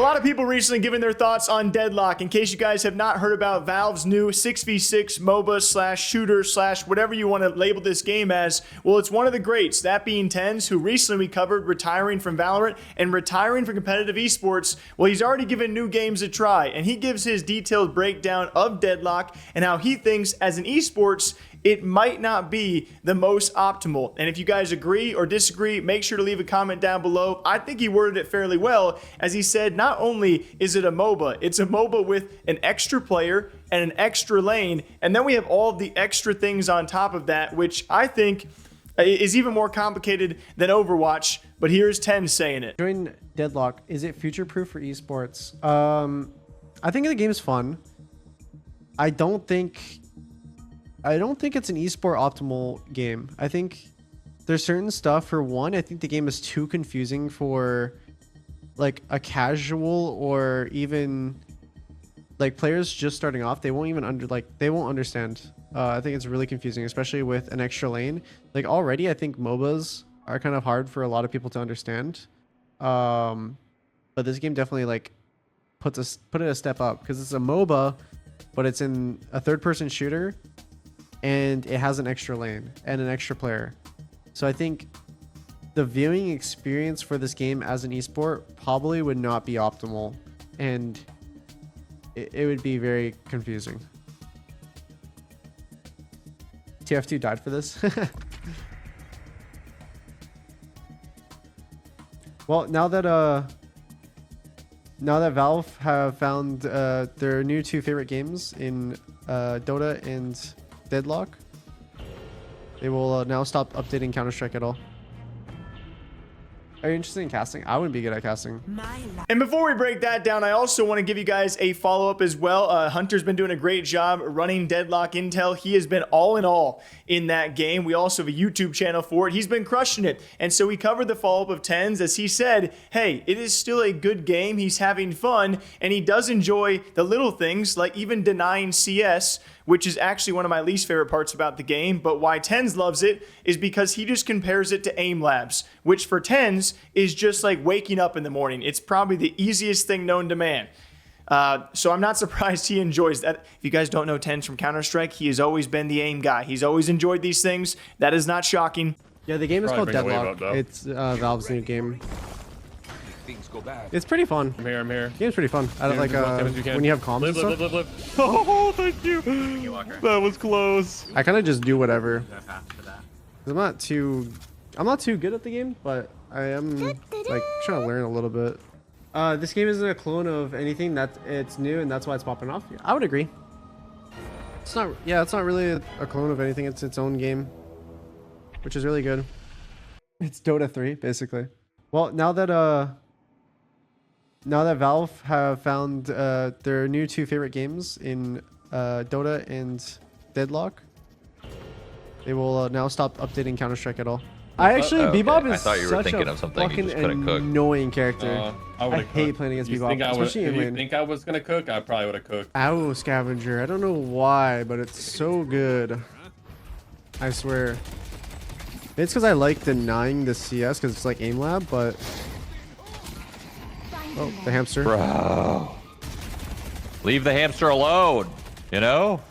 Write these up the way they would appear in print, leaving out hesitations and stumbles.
lot of people recently giving their thoughts on Deadlock. In case you guys have not heard about Valve's new 6v6 MOBA slash shooter slash whatever you want to label this game as, well, it's one of the greats, that being TenZ, who recently covered retiring from Valorant and retiring from competitive esports. Well, he's already given new games a try, and he gives his detailed breakdown of Deadlock and how he thinks as an esports, it might not be the most optimal. And if you guys agree or disagree, make sure to leave a comment down below. I think he worded it fairly well, as he said not only is it a MOBA, it's a MOBA with an extra player and an extra lane, and then we have all of the extra things on top of that, which I think is even more complicated than Overwatch. But here's TenZ saying it. Join Deadlock. Is it future-proof for esports? I think the game's fun. I don't think it's an esport optimal game. I think there's certain stuff. For one, I think the game is too confusing for like a casual or even like players just starting off. They won't even they won't understand. I think it's really confusing, especially with an extra lane. Like already, I think MOBAs are kind of hard for a lot of people to understand. But this game definitely like put it a step up, because it's a MOBA, but it's in a third-person shooter. And it has an extra lane and an extra player. So I think the viewing experience for this game as an esport probably would not be optimal, and it would be very confusing. TF2 died for this. Well, now that Valve have found their new two favorite games in Dota and Deadlock, they will now stop updating Counter-Strike at all. Are you interested in casting? I wouldn't be good at casting. And before we break that down, I also want to give you guys a follow-up as well. Hunter's been doing a great job running Deadlock Intel. He has been all in all in that game. We also have a YouTube channel for it. He's been crushing it. And so we covered the follow-up of TenZ, as he said, hey, it is still a good game. He's having fun, and he does enjoy the little things, like even denying CS, which is actually one of my least favorite parts about the game. But why TenZ loves it is because he just compares it to aim labs, which for TenZ is just like waking up in the morning. It's probably the easiest thing known to man. So I'm not surprised he enjoys that. If you guys don't know TenZ from Counter-Strike, he has always been the aim guy. He's always enjoyed these things. That is not shocking. Yeah, the game is called Deadlock. It's Valve's new game. It's pretty fun. I'm here. The game's pretty fun. I don't like when you have comms and stuff. Live. Oh, thank you. That was close. I kind of just do whatever. I'm not too good at the game, but I am like trying to learn a little bit. This game isn't a clone of anything. It's new, and that's why it's popping off. I would agree. It's not. Yeah, it's not really a clone of anything. It's its own game, which is really good. It's Dota 3, basically. Well, now that Valve have found their new two favorite games in Dota and Deadlock, they will now stop updating Counter-Strike at all. Bebop is such a fucking annoying character. I hate playing against Bebop, especially in lane. If you think I was gonna cook, I probably would have cooked. Ow, Scavenger. I don't know why, but it's so good. I swear. It's because I like denying the CS because it's like aim lab, but... Oh, the hamster. Bro. Leave the hamster alone, you know?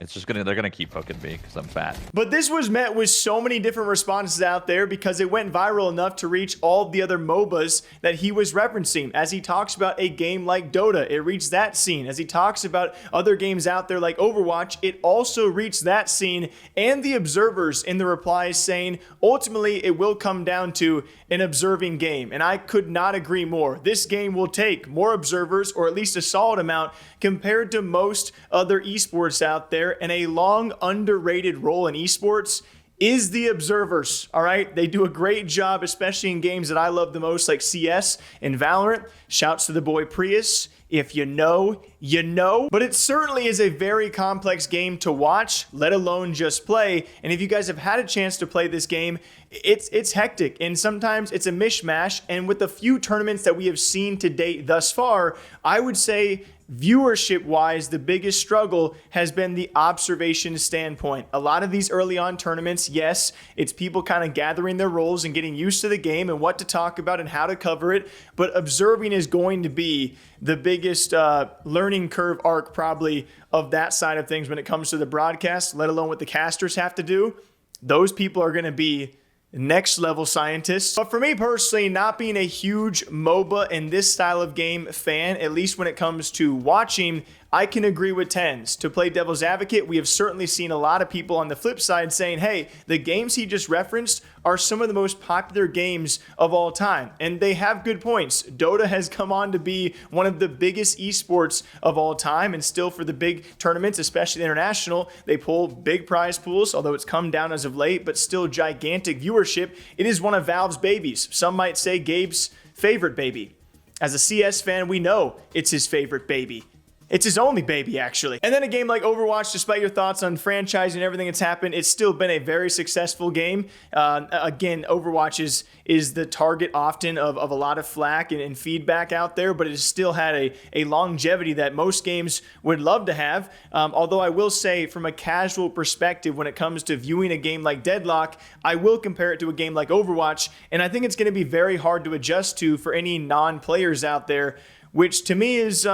It's just they're gonna keep poking me because I'm fat. But this was met with so many different responses out there because it went viral enough to reach all the other MOBAs that he was referencing. As he talks about a game like Dota, it reached that scene. As he talks about other games out there like Overwatch, it also reached that scene, and the observers in the replies saying, ultimately, it will come down to an observing game. And I could not agree more. This game will take more observers, or at least a solid amount, compared to most other esports out there, and a long underrated role in esports is the observers. All right, they do a great job, especially in games that I love the most, like CS and Valorant. Shouts to the boy Prius. If you know, you know. But it certainly is a very complex game to watch, let alone just play. And if you guys have had a chance to play this game, it's hectic, and sometimes it's a mishmash. And with the few tournaments that we have seen to date thus far, I would say viewership-wise, the biggest struggle has been the observation standpoint. A lot of these early on tournaments, yes, it's people kind of gathering their roles and getting used to the game and what to talk about and how to cover it, but observing is going to be the biggest learning curve arc probably of that side of things when it comes to the broadcast, let alone what the casters have to do. Those people are going to be next level scientists. But for me personally, not being a huge MOBA and this style of game fan, at least when it comes to watching, I can agree with TenZ. To play devil's advocate, we have certainly seen a lot of people on the flip side saying, hey, the games he just referenced are some of the most popular games of all time. And they have good points. Dota has come on to be one of the biggest esports of all time, and still for the big tournaments, especially international, they pull big prize pools, although it's come down as of late, but still gigantic viewership. It is one of Valve's babies. Some might say Gabe's favorite baby. As a CS fan, we know it's his favorite baby. It's his only baby, actually. And then a game like Overwatch, despite your thoughts on franchising and everything that's happened, it's still been a very successful game. Again, Overwatch is the target often of a lot of flack and feedback out there, but it has still had a longevity that most games would love to have. Although I will say, from a casual perspective, when it comes to viewing a game like Deadlock, I will compare it to a game like Overwatch, and I think it's going to be very hard to adjust to for any non-players out there, which to me is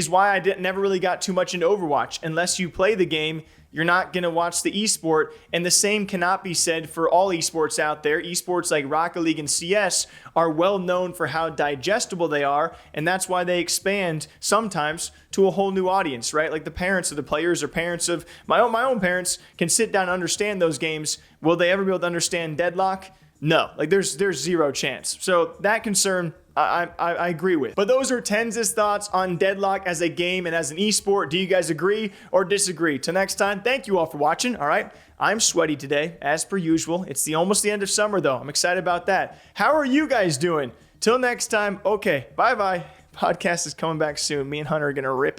why I never really got too much into Overwatch. Unless you play the game, you're not going to watch the esport, and the same cannot be said for all esports out there. Esports like Rocket League and CS are well known for how digestible they are, and that's why they expand sometimes to a whole new audience, right? Like the parents of the players or parents of my own parents can sit down and understand those games. Will they ever be able to understand Deadlock? No, like there's zero chance. So that concern I agree with. But those are TenZ's thoughts on Deadlock as a game and as an esport. Do you guys agree or disagree? Till next time, thank you all for watching. All right, I'm sweaty today, as per usual. It's almost the end of summer, though. I'm excited about that. How are you guys doing? Till next time, okay, bye-bye. Podcast is coming back soon. Me and Hunter are going to rip it.